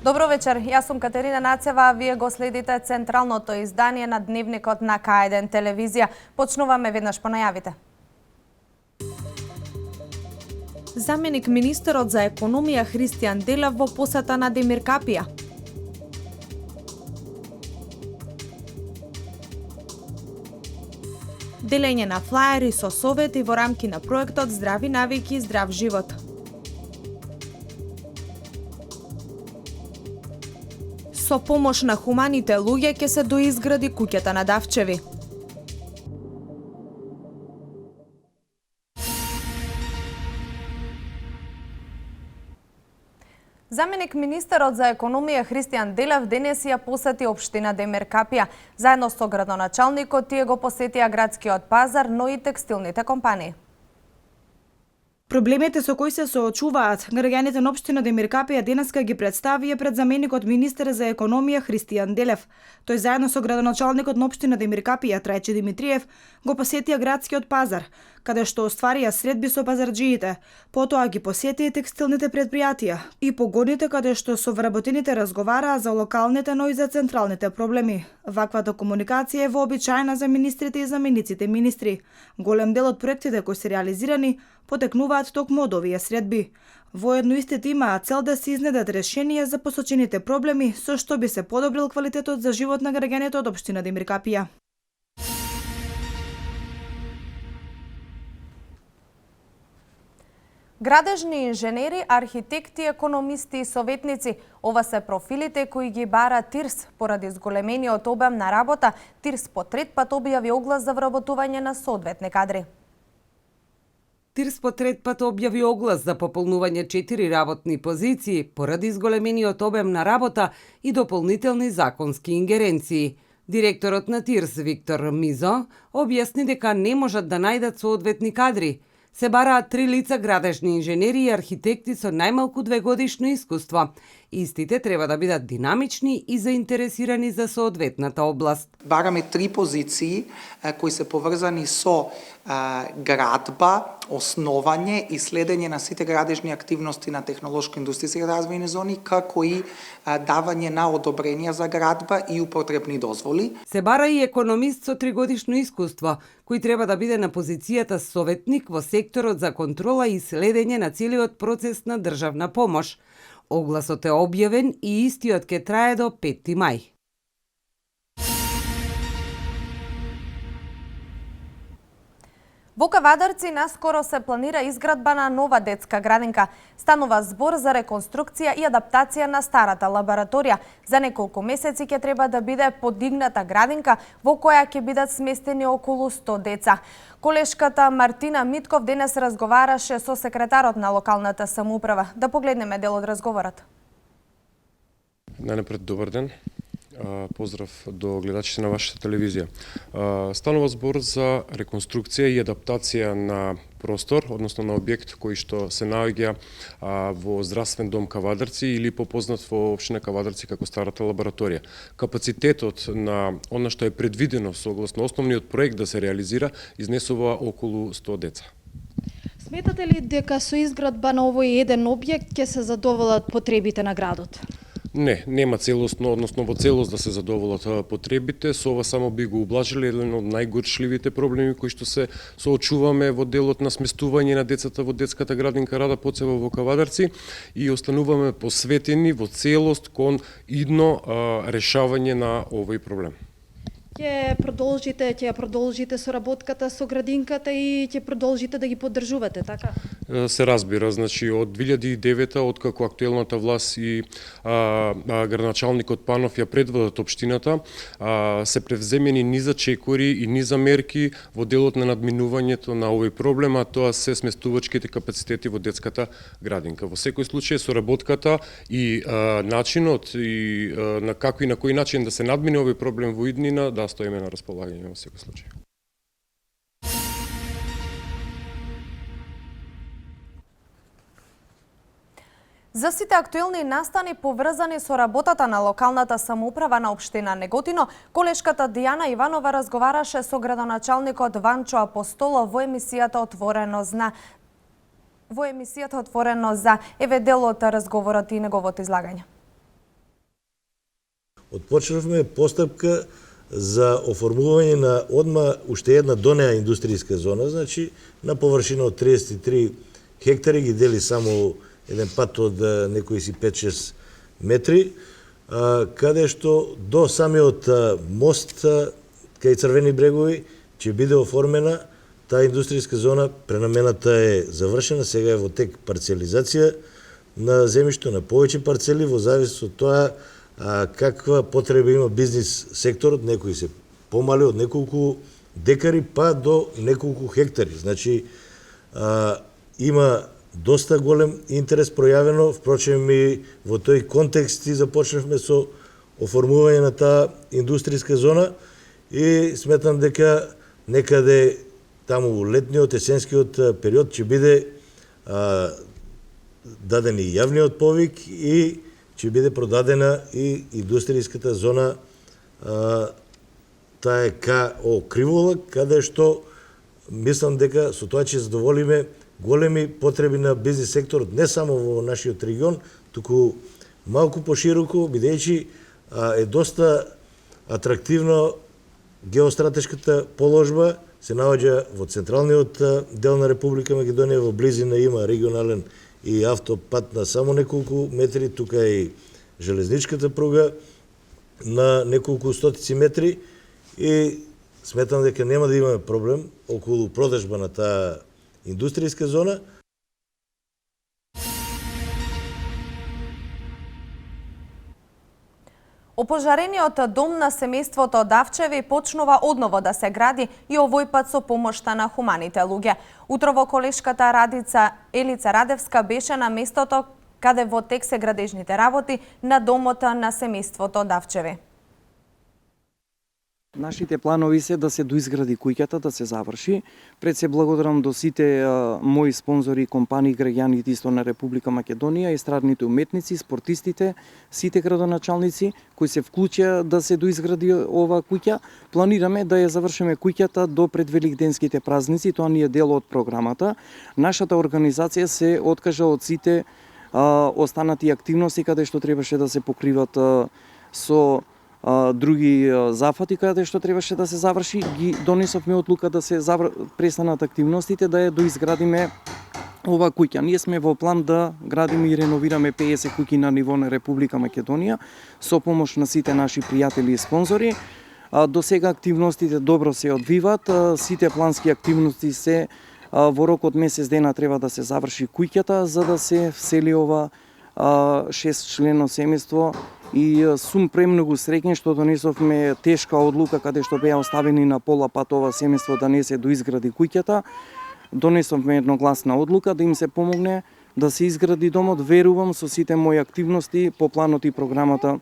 Добро вечер, јас сум Катерина Нацева, а вие го следите централното издание на Дневникот на К1 телевизија. Почнуваме веднаш по најавите. Заменик министерот за економија Христијан Делев во посета на Демир Капија. Делење на флаери со совети во рамки на проектот Здрави навики и здрав живот. Со помош на хуманите луѓе ќе се доизгради куќата на Давчеви. Заменик министерот за економија Христијан Делев денес ја посети општина Демир Капија. Заедно со градоначалникот тие го посетија градскиот пазар, но и текстилните компании. Проблемите со кои се соочуваат граѓаните на општина Демир Капија денеска ги представија пред заменикот министер за економија Христијан Делев. Тој заедно со градоначалникот на општина Демир Капија Трајче Димитриев го посетија градскиот пазар, каде што остварија средби со пазарџиите. Потоа ги посетија текстилните предпријатија и погоните каде што со вработените разговараа за локалните, но и за централните проблеми. Ваквата комуникација е вообичаена за министрите и замениците министри. Голем дел од проектите кои се реализирани потекнуваат токму од овие средби. Воедно истите имаат цел да се изнедат решенија за посочените проблеми, со што би се подобрил квалитетот за живот на граѓаните од општина Демир Капија. Градежни инженери, архитекти, економисти и советници – ова се профилите кои ги бара ТИРС. Поради зголемениот обем на работа, ТИРС по трет пат објави оглас за вработување на соодветни кадри. ТИРС по трет пат објави оглас за пополнување 4 работни позиции поради зголемениот обем на работа и дополнителни законски ингеренции. Директорот на ТИРС Виктор Мизо објасни дека не можат да најдат соодветни кадри. Се бараат 3 лица градежни инженери и архитекти со најмалку 2 годишно искуство. Истите треба да бидат динамични и заинтересирани за соодветната област. Бараме 3 позиции кои се поврзани со градба, основање и следење на сите градежни активности на технолошко-индустријски развојни зони, како и давање на одобренија за градба и употребни дозволи. Се бара и економист со 3 годишно искуство, кој треба да биде на позицијата советник во секторот за контрола и следење на целиот процес на државна помош. Огласот е објавен и истиот ќе трае до 5 мај. Во Кавадарци наскоро се планира изградба на нова детска градинка. Станува збор за реконструкција и адаптација на старата лабораторија. За неколку месеци ќе треба да биде подигната градинка во која ќе бидат сместени околу 100 деца. Колешката Мартина Митков денес разговараше со секретарот на локалната самоуправа. Да погледнеме дел од разговорот. Најнапред добар ден. Поздрав до гледачите на вашата телевизија. Станува збор за реконструкција и адаптација на простор, односно на објект кој што се наоѓа во здравствен дом Кавадарци или попознат во општина Кавадарци како старата лабораторија. Капацитетот на она што е предвидено согласно основниот проект да се реализира изнесува околу 100 деца. Сметате ли дека со изградба на овој еден објект ќе се задоволат потребите на градот? Не, нема целосно, односно во целост да се задоволат потребите. Со ова само би го ублажили еден од најгорчливите проблеми кои што се соочуваме во делот на сместување на децата во детската градинка Рада Поцева во Кавадарци и остануваме посветени во целост кон идно решавање на овој проблем. Ќе продолжите соработката со градинката и ќе продолжите да ги поддржувате, така? Се разбира, значи од 2009 откако актуелната власт и градоначалникот Панов ја предводат општината, се превземени низа чекори и низа мерки во делот на надминувањето на овој проблем, а тоа се сместувачките капацитети во детската градинка. Во секој случај соработката и начинот и на како и на кој начин да се надмине овој проблем во иднина, да стоиме на располагање во секој случај. За сите актуелни настани поврзани со работата на локалната самоуправа на општина Неготино, колешката Дијана Иванова разговараше со градоначалникот Ванчо Апостолов во емисијата Отворено за еве дел од разговорот и неговото излагање. Отпочнавме постапка за оформување на одма уште една донеа индустријска зона, значи на површина од 33 хектари ги дели само еден пат од некои си 5-6 метри, каде што до самиот мост кај Црвени брегови ќе биде оформена таа индустријска зона. Пренамената е завршена, сега е во тек парцелизација на земјишто на повеќе парцели во зависност од тоа каква потреба има бизнис секторот, некои се помали од неколку декари па до неколку хектари. Значи има доста голем интерес пројавено, впрочем и во тој контекст и започнавме со оформување на таа индустријска зона и сметам дека некаде таму летниот, есенскиот период ќе биде даден и јавниот повик и ќе биде продадена и индустријската зона таа е КО Криволак, каде што мислам дека со тоа ќе задоволиме големи потреби на бизнис секторот не само во нашиот регион, туку малку пошироко, бидејќи е доста атрактивно геостратешката положба, се наоѓа во централниот дел на Република Македонија, во близина има регионален и автопат на само неколку метри, тука и железничката пруга на неколку стотици метри и сметам дека нема да имаме проблем околу продажба на таа индустријска зона. Опожарениот дом на семејството Давчеви почнува одново да се гради и овој пат со помошта на хуманите луѓе. Утрово колешката Радица Елица Радевска беше на местото каде во тек се градежните работи на домот на семејството Давчеви. Нашите планови се да се доизгради куќата, да се заврши. Пред се благодарам до сите мои спонзори, компании, граѓаните исто на Република Македонија, естрадните уметници, спортистите, сите градоначалници кои се вклучија да се доизгради ова куќа. Планираме да ја завршиме куќата до пред великденските празници, тоа ни е дел од програмата. Нашата организација се откажа од сите останати активности каде што требаше да се покриват со други зафати каде што требаше да се заврши, ги донесовме одлука да се престанат активностите, да ја доизградиме ова куќа. Ние сме во план да градиме и реновираме 50 куќи на ниво на Република Македонија со помош на сите наши пријатели и спонзори. До сега активностите добро се одвиваат, сите плански активности се во рок од месец дена треба да се заврши куќата за да се всели ова 6 члено семејство и сум премногу среќен што донесовме тешка одлука каде што беа оставени на пола пат ова семејство да не се доизгради куќата. Донесовме едногласна одлука да им се помогне да се изгради домот. Верувам со сите мои активности по планот и програмата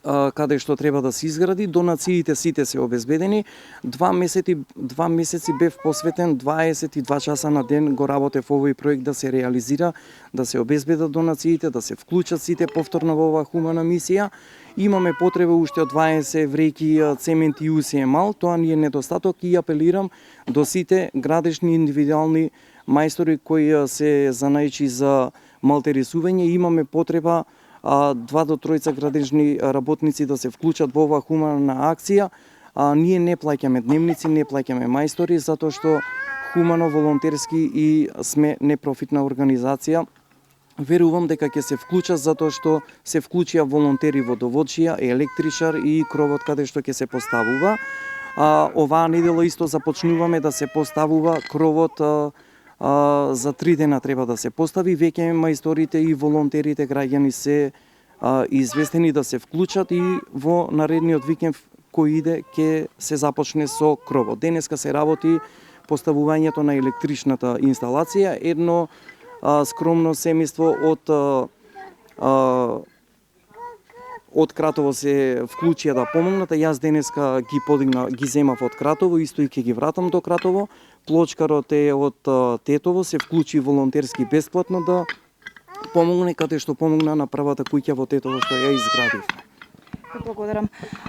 каде што треба да се изгради, донациите сите се обезбедени. 2 месеци бев посветен 22 часа на ден го работев овој проект да се реализира, да се обезбедат донациите, да се вклучат сите повторно во оваа хумана мисија. Имаме потреба уште од 20 вреќи цемент и усиемал, тоа ни е недостаток и апелирам до сите градежни индивидуални мајстори кои се занајчи за малтерисување. Имаме потреба 2 до 3 градежни работници да се вклучат во оваа хумана акција. Ние не плаќаме дневници, не плаќаме мајстори, затоа што хумано, волонтерски и сме непрофитна организација. Верувам дека ќе се вклучат затоа што се вклучија волонтери водоводчија, електричар и кровот каде што ќе се поставува. Оваа недела исто започнуваме да се поставува кровот за 3 дена треба да се постави. Веќе мајсторите и волонтерите граѓани се известени да се вклучат и во наредниот викенд кој иде ќе се започне со кровот. Денеска се работи поставувањето на електричната инсталација. Едно скромно семејство од Кратово се вклучија да помогнат, а јас денеска ги земав од Кратово, исто и ќе ги вратам до Кратово. Плочкарот е од Тетово, се вклучи волонтерски бесплатно да помогне каде што помогна на првата куќа во Тетово што ја изградивме. Благодарам.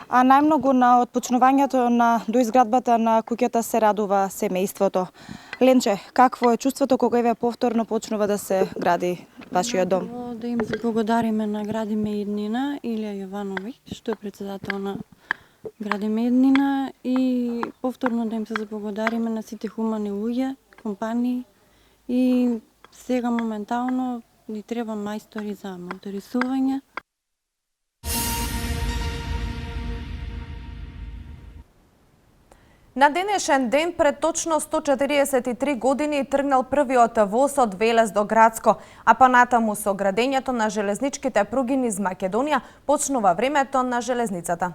А најмногу на отпочнувањето на доизградбата на куќата се радува семејството. Ленче, какво е чувството кога еве повторно почнува да се гради вашиот дом? Прво да им заблагодариме на Градиме Еднина Илија Јовановиќ, што е претседател на Градиме Еднина, и повторно да им се заблагодариме на сите хумани луѓе, компании, и сега моментално ни треба мајстори за моторисување. На денешен ден пред точно 143 години тргнал првиот воз од Велес до Грацко, а понатаму со градењето на железничките пруги низ Македонија почнува времето на железницата.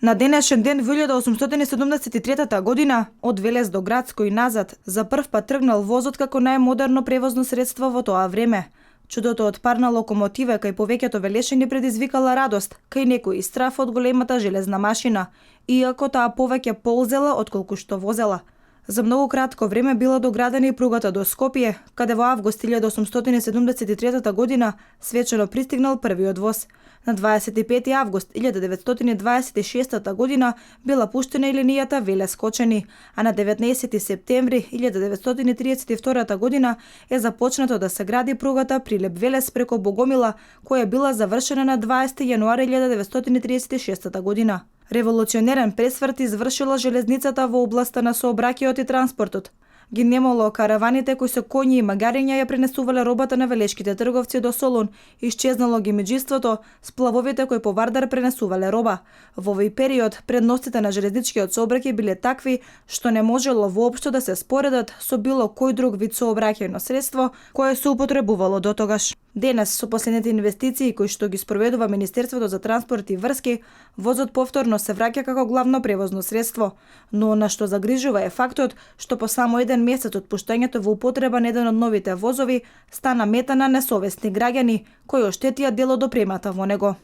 На денешен ден во 1873 година од Велес до Грацко и назад за прв пат тргнал возот како најмодерно превозно средство во тоа време. Чудото од парна локомотива кај повеќето велешани предизвикала радост, кај некои страф од големата железна машина, иако таа повеќе ползела отколку што возела. За многу кратко време била доградена и пругата до Скопје, каде во август 1873 година свечено пристигнал првиот воз. На 25 август 1926 година била пуштена и линијата Велес-Кочани, а на 19 септември 1932 година е започнато да се гради пругата Прилеп-Велес преко Богомила, која била завршена на 20 јануари 1936 година. Револуционерен пресврт извршила железницата во областа на сообраќајот и транспортот. Ги немало караваните кои со коњи и магариња ја пренесувале робата на велешките трговци до Солун, исчезнало ги меѓуството, сплавовите кои по Вардар пренесувале роба. Во овој период предностите на железничкиот сообраќај биле такви што не можело воопшто да се споредат со било кој друг вид сообраќајно средство кое се употребувало дотогаш. Денес, со последните инвестиции кои што ги спроведува Министерството за транспорт и врски, возот повторно се враќа како главно превозно средство, но на што загрижува е фактот што по само еден месец од пуштањето во употреба на еден од новите возови стана мета на несовесни граѓани кои оштетија дел од опремата во него.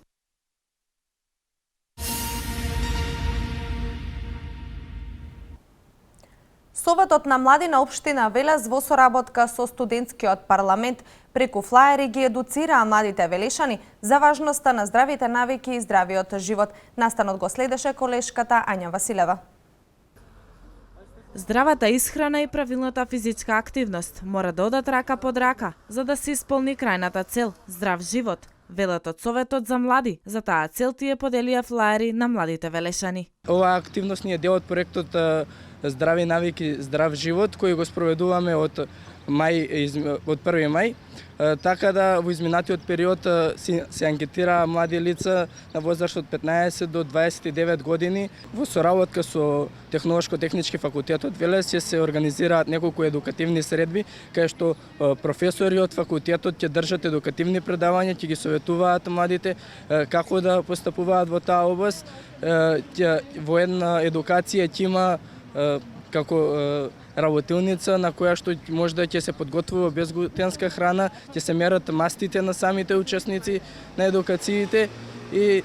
Советот на млади на општина Велес во соработка со студентскиот парламент преку флаери ги едуцираа младите велешани за важноста на здравите навики и здравиот живот. Настанот го следеше колешката Ања Василева. Здравата исхрана и правилната физичка активност мора да одат рака под рака за да се исполни крајната цел – здрав живот, велат од Советот за млади. За таа цел тие поделија флаери на младите велешани. Оваа активност ни е дел од проектот Здрави навики, здрав живот, кој го спроведуваме од 1 мај, така да во изминатиот период се анкетира млади лица на возраст од 15 до 29 години. Во соработка со Технолошко-технички факултет од Велес ќе се организираат неколку едукативни средби, кај што професори од факултетот ќе држат едукативни предавања, ќе ги советуваат младите како да постапуваат во таа област. Во една едукација ќе има како работилница на која што може да ќе се подготвува безглутенска храна, ќе се мерат мастите на самите учесници на едукациите и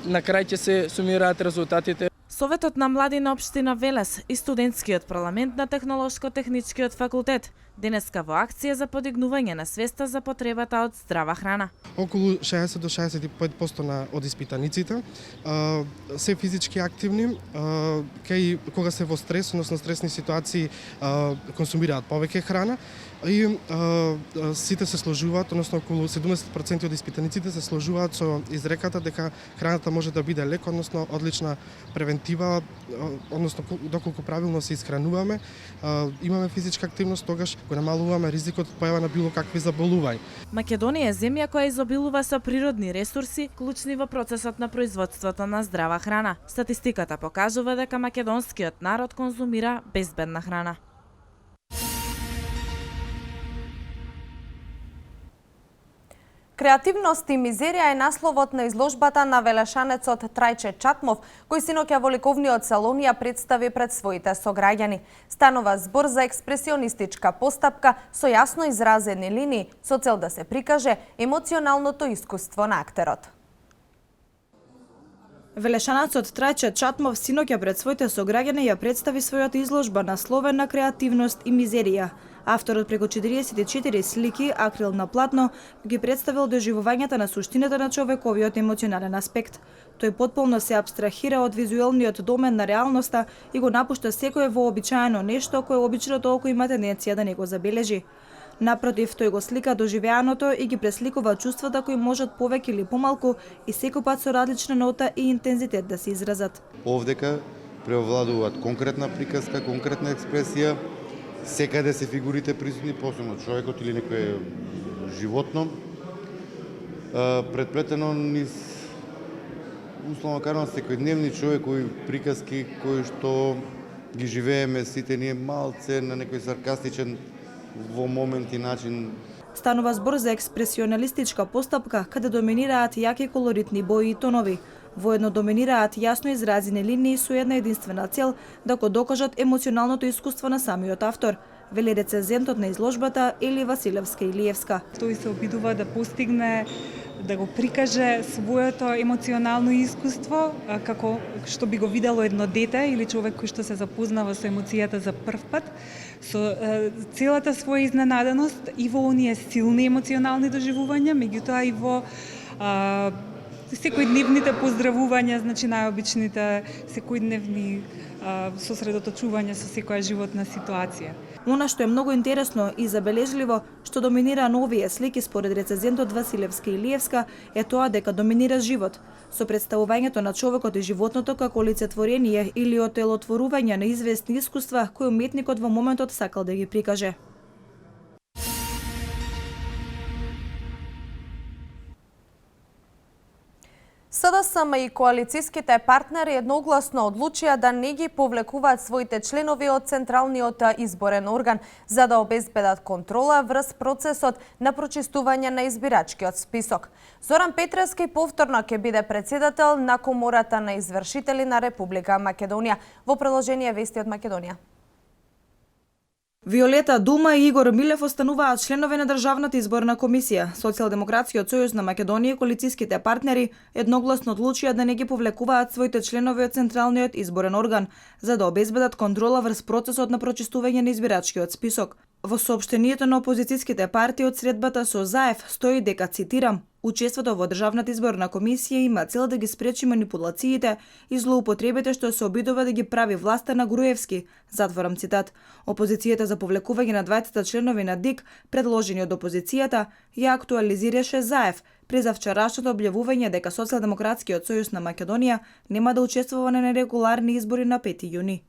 на крај ќе се сумираат резултатите. Советот на млади на општина Велес и студентскиот парламент на Технолошко-техничкиот факултет денеска во акција за подигнување на свеста за потребата од здрава храна. Околу 60 до 65% од испитаниците се физички активни, кога се во стрес, односно стресни ситуации, консумираат повеќе храна и сите се сложуваат, односно околу 70% од испитаниците се сложуваат со изреката дека храната може да биде лек, односно одлична превентива, односно доколку правилно се исхрануваме, имаме физичка активност, тогаш го намалуваме ризикот од појава на било какви заболувања. Македонија е земја која изобилува со природни ресурси, клучни во процесот на производството на здрава храна. Статистиката покажува дека македонскиот народ конзумира безбедна храна. Креативност и мизерија е насловот на изложбата на велешанецот Трајче Чатмов, кој синоќа во ликовниот салон ја представи пред своите сограѓани. Станува збор за експресионистичка постапка со јасно изразени линии, со цел да се прикаже емоционалното искуство на актерот. Велешанецот Трајче Чатмов синоќа пред своите сограѓани ја представи својата изложба насловена Креативност и мизерија. Авторот преку 44 слики, акрил на платно, ги представил доживувањата на суштината на човековиот емоционален аспект. Тој потполно се абстрахира од визуелниот домен на реалноста и го напушта секое вообичаено нешто кое обично толку има тенденција да не го забележи. Напротив, тој го слика доживеаното и ги пресликува чувствата кои можат повеќе или помалку и секој пат со различна нота и интензитет да се изразат. Овдека преовладуваат конкретна приказка, конкретна експресија, секаде се фигурите присутни, посебно човекот или некое животно, предплетено низ условно кажано секојдневни човекови приказки кои што ги живееме сите ние малце на некој саркастичен во моменти начин. Станува збор за експресионалистичка постапка каде доминираат јаки колоритни бои и тонови. Воедно доминираат јасно изразени линии со една единствена цел да го докажат емоционалното искуство на самиот автор, вели рецензентот на изложбата Ели Василевска-Илиевска. Тој се обидува да постигне да го прикаже своето емоционално искуство како што би го видело едно дете или човек кој што се запознава со емоцијата за прв пат, со целата своја изненаденост и во оние силни емоционални доживувања, меѓутоа и во секојдневните поздравувања, значи најобичните секојдневни сосредоточување со секоја животна ситуација. Она што е многу интересно и забележливо, што доминира на овие слики според рецензентот Василевска-Илиевска е тоа дека доминира живот, со представувањето на човекот и животното како олицетворение или отелотворување на известни искуства кои уметникот во моментот сакал да ги прикаже. СДСМ и коалицијските партнери едногласно одлучија да не ги повлекуваат своите членови од Централниот изборен орган за да обезбедат контрола врз процесот на прочистување на избирачкиот список. Зоран Петрески повторно ќе биде председател на Комората на извршители на Република Македонија. Во приложение вести од Македонија. Виолета Дума и Игор Милев остануваат членови на Државната изборна комисија. Социјалдемократскиот сојуз на Македонија и коалицијските партнери едногласно одлучија да не ги повлекуваат своите членови од Централниот изборен орган за да обезбедат контрола врз процесот на прочистување на избирачкиот список. Во соопштението на опозицијските партии од средбата со ЗАЕФ стои дека, цитирам, учеството во Државната изборна комисија има цел да ги спречи манипулациите и злоупотребите што се обидува да ги прави власта на Груевски, затворам цитат. Опозицијата за повлекување на двајцата членови на ДИК, предложени од опозицијата, ја актуализираше ЗАЕФ при завчерашното објавување дека Социјалдемократскиот сојуз на Македонија нема да учествува на нерегуларни избори на 5 јуни.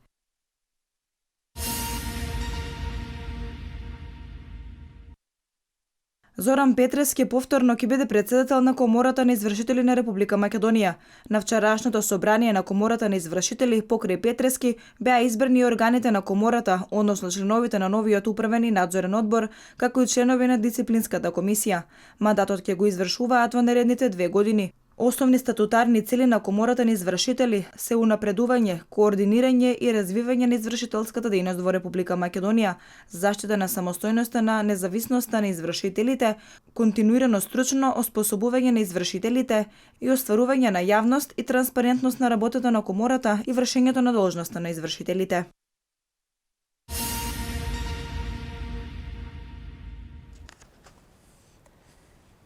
Зоран Петрески повторно ќе биде председател на Комората на извршители на Република Македонија. На вчерашното собрание на Комората на извршители покрај Петрески беа избрани органите на Комората, односно членовите на новиот управен и надзорен одбор, како и членови на дисциплинската комисија. Мандатот ќе го извршуваат во наредните 2 години. Основни статутарни цели на Комората на извршители се унапредување, координирање и развивање на извршителската дејност во Република Македонија, заштита на самостојноста на независноста на извршителите, континуирано стручно оспособување на извршителите и остварување на јавност и транспарентност на работата на Комората и вршењето на должноста на извршителите.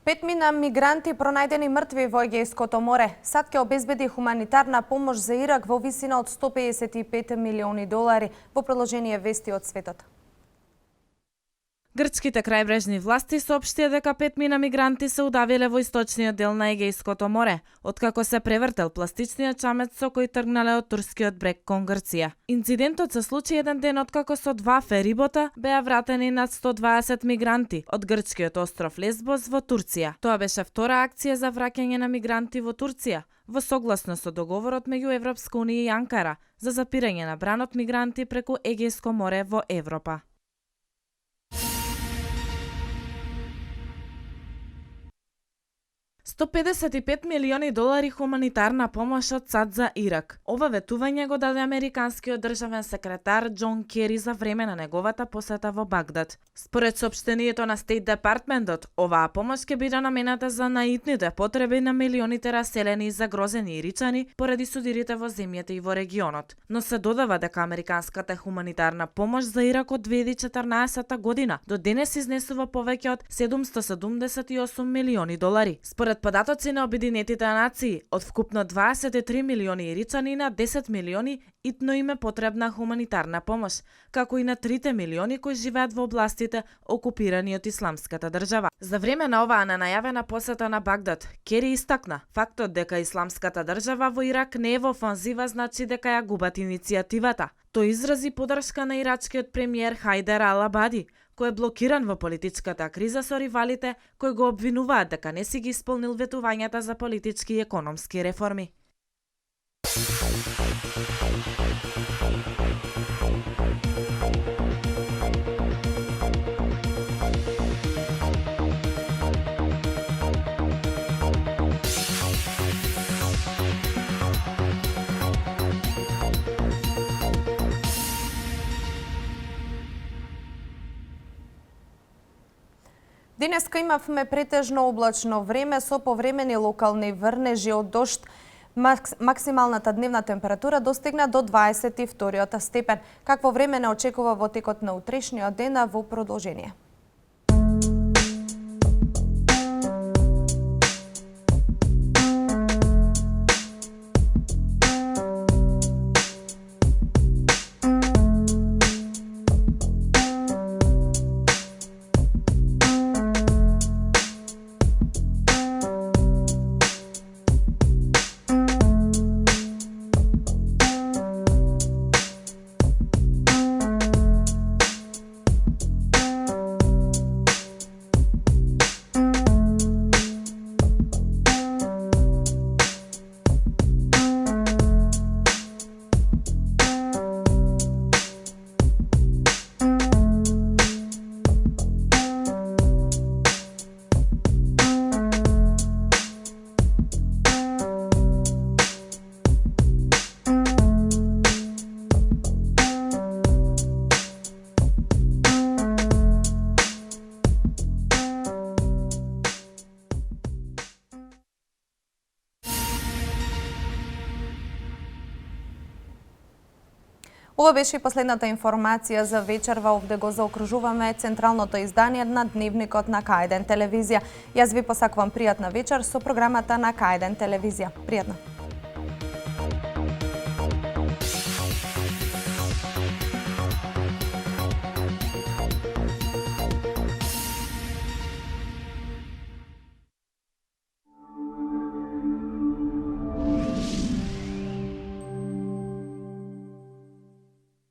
Петмина мигранти пронајдени мртви во Егејското море. САД ќе обезбеди хуманитарна помош за Ирак во висина од $155 милиони во приложение вести од светот. Грчките крајбрежни власти соопштија дека 5 мигранти се удавиле во источниот дел на Егејското море, откако се превртел пластичниот чамец со кој тргнале од турскиот брег кон Грција. Инцидентот се случи еден ден откако со 2 ферибота беа вратени над 120 мигранти од грчкиот остров Лесбос во Турција. Тоа беше втора акција за враќање на мигранти во Турција, во согласно со договорот меѓу Европска унија и Анкара за запирање на бранот мигранти преку Егејско море во Европа. 155 милиони долари хуманитарна помош од САД за Ирак. Ова ветување го даде американскиот државен секретар Џон Кери за време на неговата посета во Багдад. Според соопштението на Стейт Департментот, оваа помош ќе биде намената за наитните потреби на милионите раселени и загрозени иричани поради судирите во земјата и во регионот. Но се додава дека американската хуманитарна помош за Ирак од 2014 година до денес изнесува повеќе од 778 милиони долари. Според податоци на Обединетите нации, од вкупно 23 милиони иричани на 10 милиони итно им е потребна хуманитарна помош, како и на 3 милиони кои живеат во областите окупирани од Исламската држава. За време на оваа ненајавена посета на Багдад, Кери истакна фактот дека Исламската држава во Ирак не е во офанзива значи дека ја губат иницијативата. Тој изрази поддршка на ирачкиот премиер Хајдар Ал-Абади, кој е блокиран во политичката криза со ривалите кои го обвинуваат дека не си ги исполнил ветувањата за политички и економски реформи. Денеска имавме претежно облачно време со повремени локални врнежи од дожд. Максималната дневна температура достигна до 22 степен. Какво време не очекува во текот на утрешниот ден во продолжение? Ова беше и последната информација за вечерва. Овде го заокружуваме централното издание на Дневникот на К1 телевизија. Јас ви посакувам пријатна вечер со програмата на К1 телевизија. Пријатна!